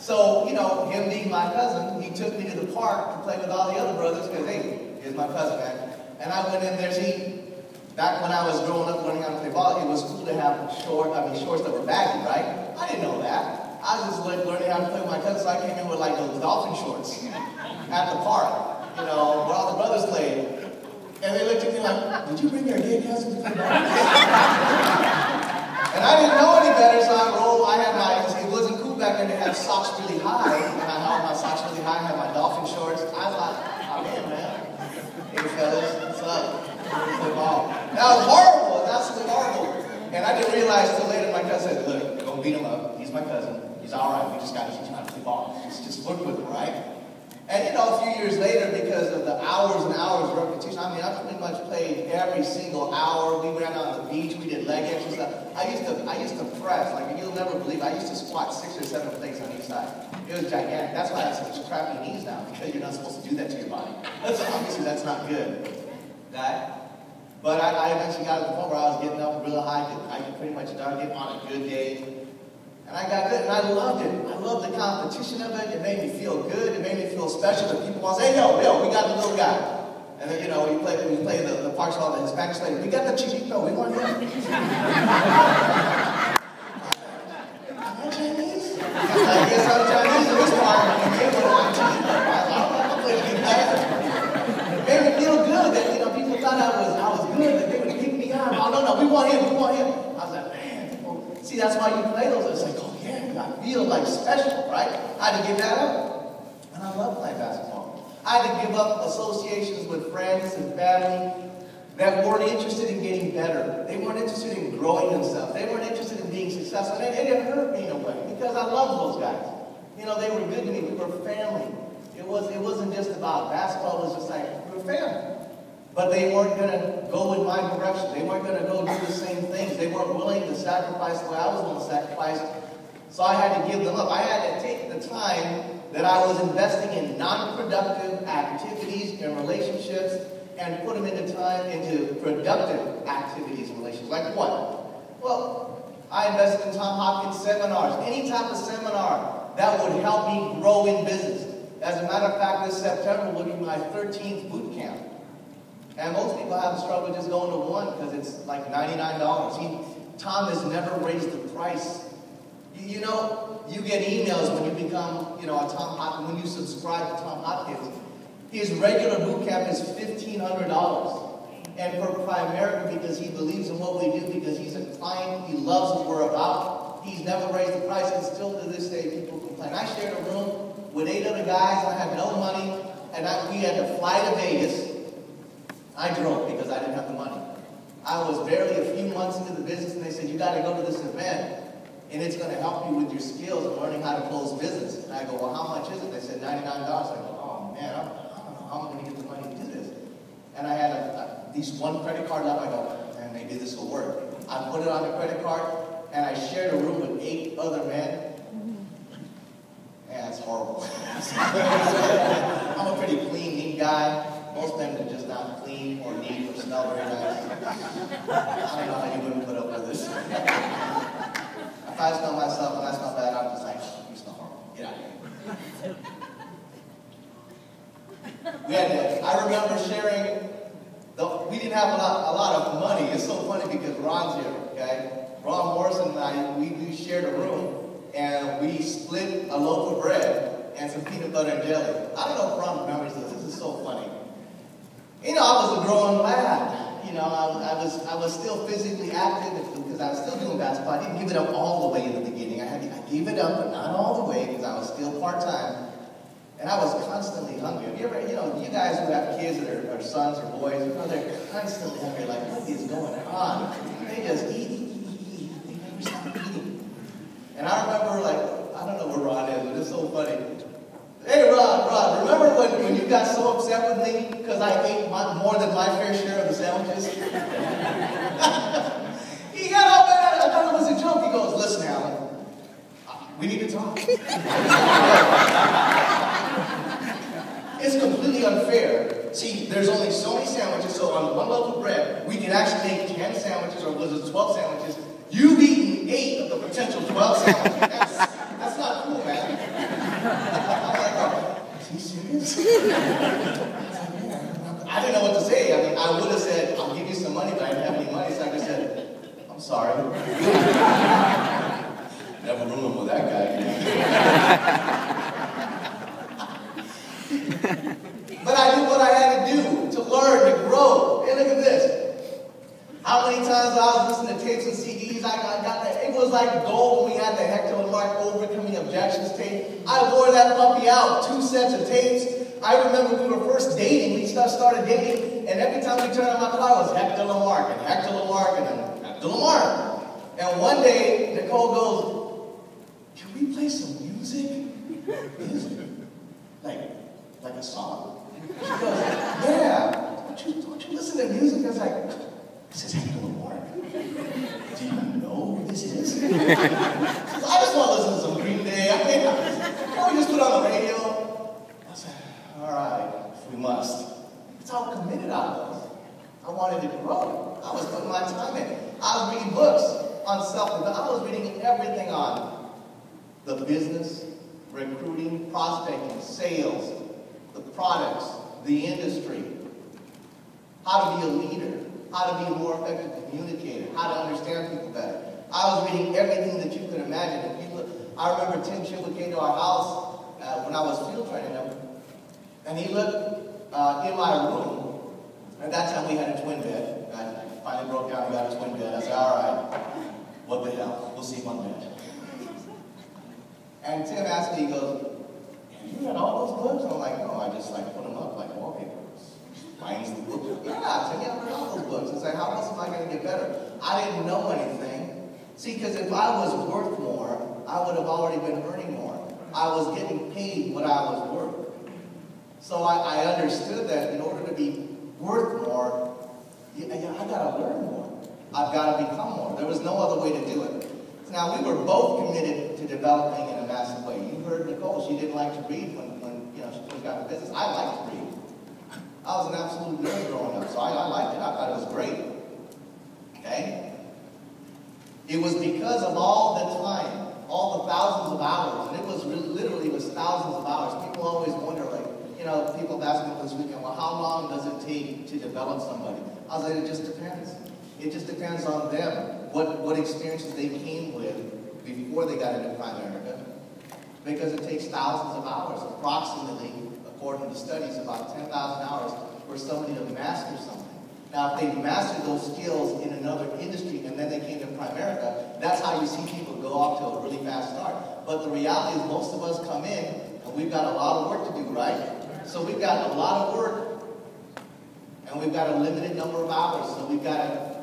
So, you know, him being my cousin, he took me to the park to play with all the other brothers because, hey, here's my cousin, man. And I went in there, see, back when I was growing up learning how to play ball, it was cool to have shorts that were baggy, right? I didn't know that. I was just learning how to play with my cousin, so I came in with like those dolphin shorts at the park, you know, where all the brothers played. And they looked at me like, did you bring your gay cousin to play ball? And I didn't know any better, so I had my, it wasn't cool back then to have socks really high. And I had my socks really high, I had my dolphin shorts. I was like, I'm in, man. Hey, fellas, what's up? Play ball. That was horrible. It was absolutely horrible. And I didn't realize until later, my cousin said, look, don't beat him up. He's my cousin. He's all right. We just got to teach him how to play ball. Just work with him, right? And, you know, a few years later, because of the hours and hours of repetition, I mean, I pretty much played every single hour. We ran on the beach. We did leg exercise. I used to press. Like, you'll never believe, I used to squat 6 or 7 plates on each side. It was gigantic. That's why I have such crappy knees now, because you're not supposed to do that to your body. Obviously, that's not good. Right? But I eventually got to the point where I was getting up real high. I could pretty much dunk it on a good day. And I got good, and I loved it. I loved the competition of it. It made me feel good. It made me feel special. That people want to say, hey, yo, we got the little guy. And then, you know, we play the parks hall, the Hispanic lady. We got the chiquito. We want him. Am I Chinese? I guess I'm Chinese in this part. I'm playing big guy. It made me feel good that, you know, people thought I was good, that they would pick me on. Oh, no, we want him. I was like, man, people, see, that's why you play those. It's like, oh, yeah, I feel like special, right? I had to give that up. And I love playing basketball. I had to give up associations with friends and family that weren't interested in getting better. They weren't interested in growing themselves. They weren't interested in being successful. And it hurt me in a way because I love those guys. You know, they were good to me. We were family. It wasn't just about basketball. It was just like, we were family. But they weren't going to go in my direction. They weren't going to go do the same things. They weren't willing to sacrifice the way I was going to sacrifice. So I had to give them up. I had to take the time that I was investing in non-productive activities and relationships and put them into productive activities and relationships. Like what? Well, I invested in Tom Hopkins seminars. Any type of seminar that would help me grow in business. As a matter of fact, this September will be my 13th boot camp. And most people have a struggle just going to one because it's like $99. Tom has never raised the price. You know, you get emails when you become, you know, a Tom Hopkins, when you subscribe to Tom Hopkins. His regular boot camp is $1,500. And primarily because he believes in what we do, because he's a client, he loves what we're about. He's never raised the price, and still to this day people complain. I shared a room with 8 other guys. I had no money, and we had to fly to Vegas. I drove because I didn't have the money. I was barely a few months into the business, and they said, you got to go to this event, and it's going to help you with your skills and learning how to close business. And I go, well, how much is it? They said $99. I go, oh, man, I don't know how I'm going to get the money to do this. And I had at least one credit card left. I go, man, maybe this will work. I put it on the credit card, and I shared a room with 8 other men. Yeah, it's horrible. I'm a pretty clean, neat guy. Most men are just not clean or neat or smell very nice. I don't know how you women put up with this. If I smell myself and I smell bad, I'm just like, you smell horrible. Get out of here. I remember sharing, we didn't have a lot of money. It's so funny because Ron's here, okay? Ron Morrison and I, we shared a room, and we split a loaf of bread and some peanut butter and jelly. I don't know if Ron remembers this. This is so funny. You know, I was a growing lad. You know, I was still physically active because I was still doing basketball. I didn't give it up all the way in the beginning. I gave it up, but not all the way because I was still part-time. And I was constantly hungry. Have you ever, you know, you guys who have kids that are sons or boys, you know, they're constantly hungry. Like, what is going on? They just eat. They never stop eating. And I remember, like, I don't know where Ron is, but it's so funny. Hey, Ron, remember when you got so upset with me because I ate more than my fair share of the sandwiches? He got all mad. I thought it was a joke. He goes, listen, Allan, we need to talk. It's completely unfair. See, there's only so many sandwiches, so on one loaf of bread, we can actually make 10 sandwiches, or was it 12 sandwiches? You've eaten 8 of the potential 12 sandwiches. That's not cool, man. is? I didn't know what to say. I mean, I would have said, I'll give you some money, but I didn't have any money, so I just said, I'm sorry. Never rooming with that guy. But I did what I had to do to learn, to grow. Hey, look at this. How many times I was listening to tapes and CDs, I got that. It was like gold when we had the Hector Lamarck Overcoming Objections tape. I wore that puppy out, 2 sets of tapes. I remember we were first dating. We started dating, and every time we turned on my car, it was Hector Lamarck, and Hector Lamarck, and then Hector Lamarck. And one day, Nicole goes, can we play some music? Like a song. She goes, yeah, don't you listen to music? I was like, this is Hector Lamarck. Do you know who this is? She goes, I just want to listen to some Green Day. I mean, can't we just put on the radio? I said, all right, we must. That's how committed I was. I wanted to grow. I was putting my time in. I was reading books on self-development. I was reading everything on the business, recruiting, prospecting, sales, the products, the industry, how to be a leader, how to be a more effective communicator, how to understand people better. I was reading everything that you could imagine. I remember Tim Chibla came to our house when I was field training him, and he looked in my room. At that time we had a twin bed. I finally broke down and got a twin bed. I said, all right, what the hell? We'll see one bed. And Tim asked me, he goes, have you read all those books? I'm like, no, I just put them up like wallpapers. Mine's the book. Yeah, Tim, I read all those books. It's like, how else am I going to get better? I didn't know anything. See, because if I was worth more, I would have already been earning more. I was getting paid what I was worth. So I understood that in order to be worth more, I got to learn more. I've got to become more. There was no other way to do it. Now, we were both committed to developing in a massive way. You heard Nicole, she didn't like to read when she first got into business. I liked to read. I was an absolute nerd growing up, so I liked it. I thought it was great. Okay? It was because of all the time, all the thousands of hours, and it was literally thousands of hours. People always wonder, people have asked me this weekend, well, how long does it take to develop somebody? I was like, it just depends. It just depends on them, what experiences they came with before they got into America. Because it takes thousands of hours, approximately, according to studies, about 10,000 hours for somebody to master something. Now, if they mastered those skills in another industry and then they came to Primerica, that's how you see people go off to a really fast start. But the reality is most of us come in and we've got a lot of work to do, right? So we've got a lot of work and we've got a limited number of hours. So we've got to